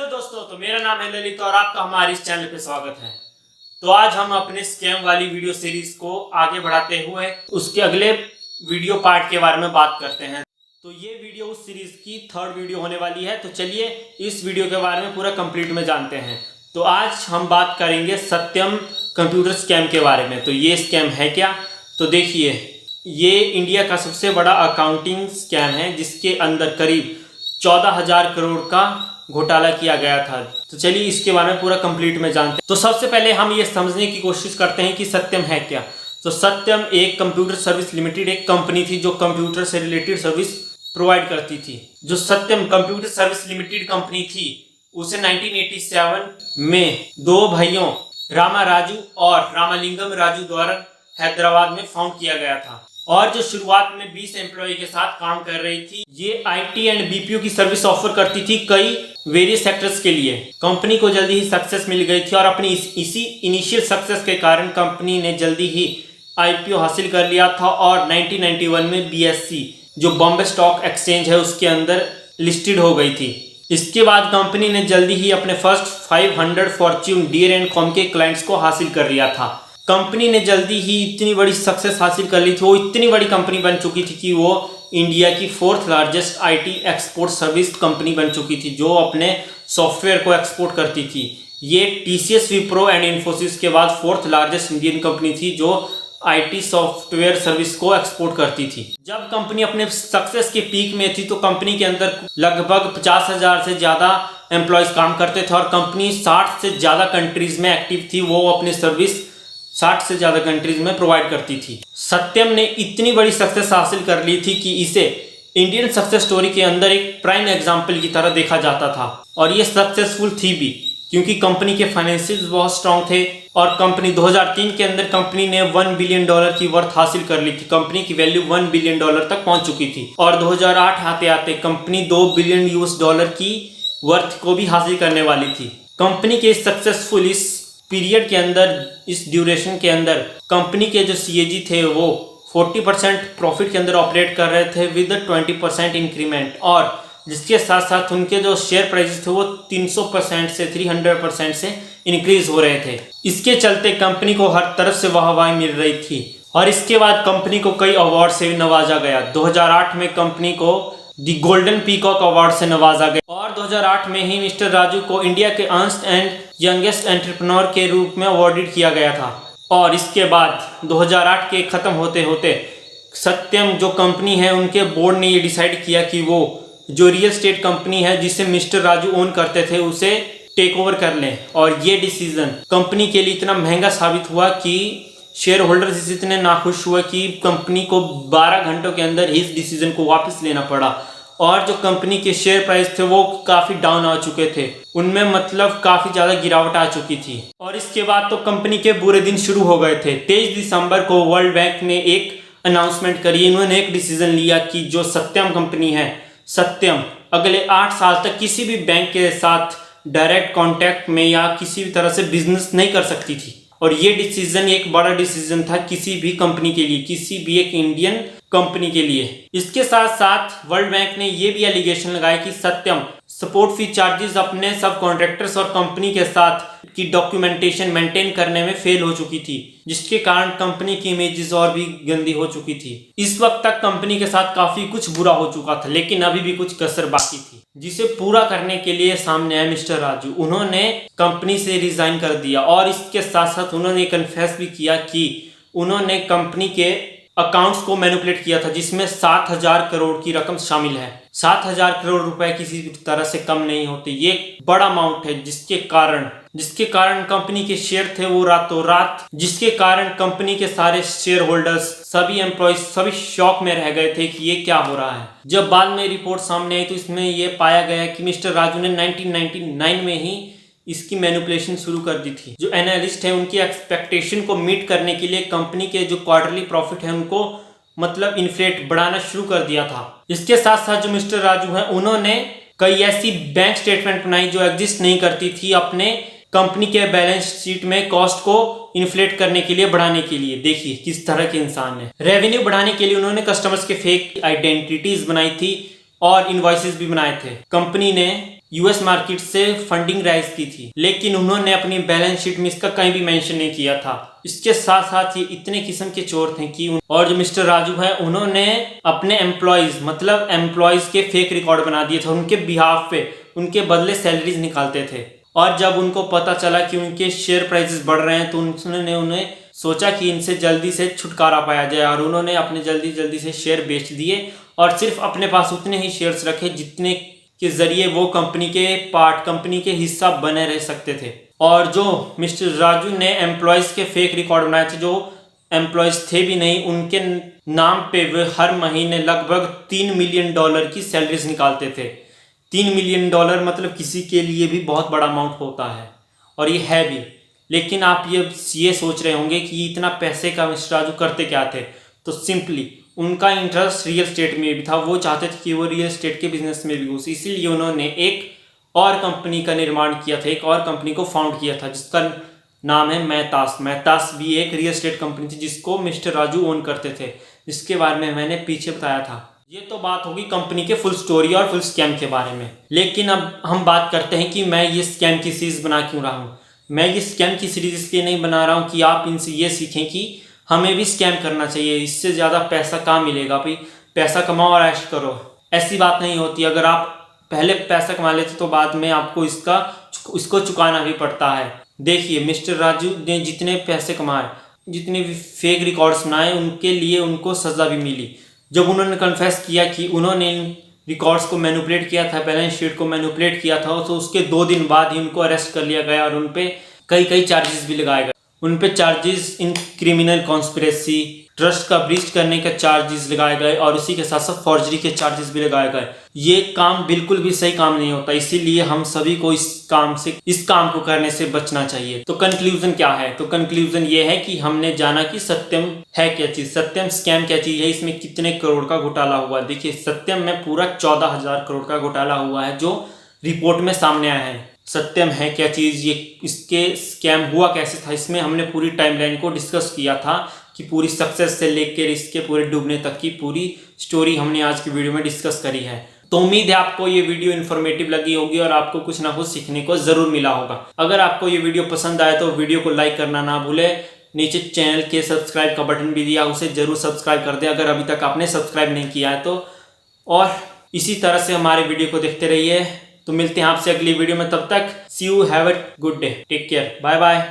Hello दोस्तों, तो मेरा नाम है ललित और आपका हमारे इस चैनल पे स्वागत है। तो आज हम अपने स्कैम वाली वीडियो सीरीज को आगे बढ़ाते हुए उसके अगले वीडियो पार्ट के बारे में बात करते हैं। तो ये वीडियो उस सीरीज की थर्ड वीडियो होने वाली है। तो चलिए इस वीडियो के बारे में पूरा कंप्लीट में जानते हैं। तो आज हम बात करेंगे सत्यम कंप्यूटर स्कैम के बारे में। तो ये स्कैम है क्या? तो देखिए, ये इंडिया का सबसे बड़ा अकाउंटिंग स्कैम है जिसके अंदर करीब 14,000 करोड़ का घोटाला किया गया था। तो चलिए इसके बारे में पूरा कंप्लीट में जानते हैं। तो सबसे पहले हम ये समझने की कोशिश करते हैं कि सत्यम है क्या। तो सत्यम एक कंप्यूटर सर्विस लिमिटेड एक कंपनी थी जो कंप्यूटर से रिलेटेड सर्विस प्रोवाइड करती थी। जो सत्यम कंप्यूटर सर्विस लिमिटेड कंपनी थी उसे 1987 में दो भाइयों रामा राजू और रामालिंगम राजू द्वारा हैदराबाद में फाउंड किया गया था और जो शुरुआत में 20 एम्प्लॉय के साथ काम कर रही थी। ये आईटी एंड बीपीओ की सर्विस ऑफर करती थी कई वेरियस सेक्टर्स के लिए। कंपनी को जल्दी ही सक्सेस मिल गई थी और अपनी इसी इनिशियल सक्सेस के कारण कंपनी ने जल्दी ही आईपीओ हासिल कर लिया था और 1991 में बीएससी जो बॉम्बे स्टॉक एक्सचेंज है उसके अंदर लिस्टेड हो गई थी। इसके बाद कंपनी ने जल्दी ही अपने फर्स्ट 500 फॉर्च्यून डियर एंड कॉम के क्लाइंट्स को हासिल कर लिया था। कंपनी ने जल्दी ही इतनी बड़ी सक्सेस हासिल कर ली थी, वो इतनी बड़ी कंपनी बन चुकी थी कि वो इंडिया की 4th largest IT export service company बन चुकी थी जो अपने सॉफ्टवेयर को एक्सपोर्ट करती थी। ये टीसीएस, विप्रो एंड इन्फोसिस के बाद 4th लार्जेस्ट इंडियन कंपनी थी जो आईटी सॉफ्टवेयर सर्विस को एक्सपोर्ट करती थी। जब कंपनी अपने सक्सेस के पीक में थी तो कंपनी के अंदर लगभग 50,000 से ज़्यादा एम्प्लॉयज़ काम करते थे और कंपनी 60 से ज़्यादा कंट्रीज़ में एक्टिव थी। वो अपनी सर्विस 60 से ज़्यादा कंट्रीज में प्रोवाइड करती थी। सत्यम ने इतनी बड़ी सक्सेस हासिल कर ली थी कि इसे इंडियन सक्सेस स्टोरी के अंदर एक प्राइम एग्जाम्पल की तरह देखा जाता था और ये सक्सेसफुल थी भी क्योंकि कंपनी के फाइनेंशियल्स बहुत स्ट्रांग थे और कंपनी 2003 के अंदर कंपनी ने $1 बिलियन की वर्थ हासिल कर ली थी। कंपनी की वैल्यू $1 बिलियन तक पहुंच चुकी थी और 2008 आते आते कंपनी $2 बिलियन की वर्थ को भी हासिल करने वाली थी। कंपनी के सक्सेसफुल इस पीरियड के अंदर, इस ड्यूरेशन के अंदर कंपनी के जो सीएजी थे वो 40% प्रॉफिट के अंदर ऑपरेट कर रहे थे विद 20% इंक्रीमेंट और जिसके साथ साथ उनके जो शेयर प्राइसेस थे वो 300% से 300% से इंक्रीज हो रहे थे। इसके चलते कंपनी को हर तरफ से वाहवाही मिल रही थी और इसके बाद कंपनी को कई अवार्ड से भी नवाजा गया। 2008 में कंपनी को दी गोल्डन पीकॉक अवार्ड से नवाजा गया और 2008 में ही मिस्टर राजू को इंडिया के अर्नस्ट एंड यंगेस्ट एंटरप्रेन्योर के रूप में अवॉर्डेड किया गया था। और इसके बाद 2008 के ख़त्म होते होते सत्यम जो कंपनी है उनके बोर्ड ने ये डिसाइड किया कि वो जो रियल एस्टेट कंपनी है जिसे मिस्टर राजू ओन करते थे उसे टेक ओवर कर लें और ये डिसीजन कंपनी के लिए इतना महंगा साबित हुआ कि शेयर होल्डर्स इतने नाखुश हुए कि कंपनी को 12 घंटों के अंदर इस डिसीजन को वापस लेना पड़ा और जो कंपनी के शेयर प्राइस थे वो काफ़ी डाउन आ चुके थे, उनमें मतलब काफ़ी ज़्यादा गिरावट आ चुकी थी। और इसके बाद तो कंपनी के बुरे दिन शुरू हो गए थे। 23 दिसंबर को वर्ल्ड बैंक ने एक अनाउंसमेंट करी। इन्होंने एक डिसीजन लिया कि जो सत्यम कंपनी है, सत्यम अगले 8 साल तक किसी भी बैंक के साथ डायरेक्ट कॉन्टैक्ट में या किसी भी तरह से बिजनेस नहीं कर सकती थी। और ये डिसीजन एक बड़ा डिसीजन था किसी भी कंपनी के लिए, किसी भी एक इंडियन कंपनी के लिए। इसके साथ साथ वर्ल्ड बैंक ने ये भी एलिगेशन लगाया कि सत्यम सपोर्ट फी चार्जेस अपने सब कॉन्ट्रैक्टर्स और कंपनी के साथ की डॉक्यूमेंटेशन मेंटेन करने में फेल हो चुकी थी, जिसके कारण कंपनी की इमेजेस और भी गंदी हो चुकी थी। इस वक्त तक कंपनी के साथ काफी कुछ बुरा हो चुका था लेकिन अभी भी कुछ कसर बाकी थी जिसे पूरा करने के लिए सामने आए मिस्टर राजू। उन्होंने कंपनी से रिजाइन कर दिया और इसके साथ साथ उन्होंने कन्फेस भी किया कि उन्होंने कंपनी के अकाउंट्स को मैनिपुलेट किया था जिसमें 7,000 करोड़ की रकम शामिल है। 7,000 करोड़ रुपए किसी तरह से कम नहीं होते, ये बड़ा अमाउंट है जिसके कारण कंपनी के शेयर थे वो रातों रात, जिसके कारण कंपनी के सारे शेयर होल्डर्स, सभी एम्प्लॉयज सभी शॉक में रह गए थे कि ये क्या हो रहा है। जब बाद में रिपोर्ट सामने आई तो इसमें ये पाया गया कि मिस्टर राजू ने 1999 में ही इसकी मैनिपुलेशन शुरू कर दी थी। जो एनालिस्ट है उनकी एक्सपेक्टेशन को मीट करने के लिए कंपनी के जो क्वार्टरली प्रॉफिट है उनको मतलब इन्फ्लेट बढ़ाना शुरू कर दिया था। इसके साथ साथ जो मिस्टर राजू है उन्होंने कई ऐसी बैंक स्टेटमेंट बनाई जो एग्जिस्ट नहीं करती थी अपने कंपनी के बैलेंस शीट में कॉस्ट को इन्फ्लेट करने के लिए, बढ़ाने के लिए। देखिए किस तरह के इंसान है। रेवेन्यू बढ़ाने के लिए उन्होंने कस्टमर्स के फेक आइडेंटिटीज बनाई थी और इनवॉइसेस भी बनाए थे। कंपनी ने यूएस मार्केट से फंडिंग राइज की थी, लेकिन उन्होंने अपनी बैलेंस शीट में इसका कहीं भी मेंशन नहीं किया था। इसके साथ साथ ये इतने किस्म के चोर थे कि और जो मिस्टर राजू है उन्होंने अपने एम्प्लॉयज के फेक रिकॉर्ड बना दिए थे, उनके बिहाफ पे उनके बदले सैलरीज निकालते थे। और जब उनको पता चला कि उनके शेयर प्राइसेस बढ़ रहे हैं तो उन्होंने उन्हें सोचा कि इनसे जल्दी से छुटकारा पाया जाए, और उन्होंने अपने जल्दी से शेयर बेच दिए और सिर्फ अपने पास उतने ही शेयर्स रखे जितने के जरिए वो कंपनी के हिस्सा बने रह सकते थे। और जो मिस्टर राजू ने एम्प्लॉयज के फेक रिकॉर्ड बनाए थे, जो एम्प्लॉयज थे भी नहीं, उनके नाम पे वे हर महीने लगभग $3 मिलियन की सैलरीज निकालते थे। $3 मिलियन मतलब किसी के लिए भी बहुत बड़ा अमाउंट होता है, और ये है भी। लेकिन आप ये सोच रहे होंगे कि इतना पैसे का मिस्टर राजू करते क्या थे। तो सिंपली उनका इंटरेस्ट रियल एस्टेट में भी था, वो चाहते थे कि वो रियल एस्टेट के बिजनेस में भी घुसे, इसीलिए उन्होंने एक और कंपनी का निर्माण किया था, एक और कंपनी को फाउंड किया था जिसका नाम है मेहतास। मेहतास भी एक रियल एस्टेट कंपनी थी जिसको मिस्टर राजू ओन करते थे, जिसके बारे में मैंने पीछे बताया था। ये तो बात होगी कंपनी के फुल स्टोरी और फुल स्कैम के बारे में। लेकिन अब हम बात करते हैं कि मैं ये स्कैम की सीरीज बना क्यों रहा हूँ। मैं ये स्कैम की सीरीज इसलिए नहीं बना रहा हूँ कि आप इनसे ये सीखें कि हमें भी स्कैम करना चाहिए, इससे ज़्यादा पैसा कहाँ मिलेगा भाई, पैसा कमाओ और ऐश करो। ऐसी बात नहीं होती। अगर आप पहले पैसा कमा लेते तो बाद में आपको इसको चुकाना भी पड़ता है। देखिए मिस्टर राजू ने जितने पैसे कमाए, जितने भी फेक रिकॉर्ड्स बनाए, उनके लिए उनको सज़ा भी मिली। जब उन्होंने कन्फेस किया कि उन्होंने इन रिकॉर्ड्स को मैनिपुलेट किया था, बैलेंस शीट को मैनिपुलेट किया था, तो उसके 2 दिन बाद ही उनको अरेस्ट कर लिया गया और उन पे कई चार्जेस भी लगाए गए। उन पे charges in criminal conspiracy, trust का ब्रीच करने के चार्जेस लगाए गए, और उसी के साथ साथ फॉर्जरी के चार्जेस भी लगाए गए। ये काम बिल्कुल भी सही काम नहीं होता, इसीलिए हम सभी को इस काम को करने से बचना चाहिए। तो कंक्लूजन क्या है? तो कंक्लूजन ये है कि हमने जाना कि सत्यम है क्या चीज, सत्यम स्कैम क्या चीज है, इसमें कितने करोड़ का घोटाला हुआ है। देखिए सत्यम में पूरा 14,000 करोड़ का घोटाला हुआ है, जो रिपोर्ट में सामने आया है। सत्यम है क्या चीज़, ये इसके स्कैम हुआ कैसे था, इसमें हमने पूरी टाइमलाइन को डिस्कस किया था कि पूरी सक्सेस से लेकर इसके पूरे डूबने तक की पूरी स्टोरी हमने आज की वीडियो में डिस्कस करी है। तो उम्मीद है आपको ये वीडियो इन्फॉर्मेटिव लगी होगी और आपको कुछ ना कुछ सीखने को ज़रूर मिला होगा। अगर आपको ये वीडियो पसंद आए तो वीडियो को लाइक करना ना भूलें। नीचे चैनल के सब्सक्राइब का बटन भी दिया, उसे ज़रूर सब्सक्राइब कर दें अगर अभी तक आपने सब्सक्राइब नहीं किया है तो। और इसी तरह से हमारे वीडियो को देखते रहिए। तो मिलते हैं आपसे अगली वीडियो में, तब तक see you, have a good day, take care, bye bye.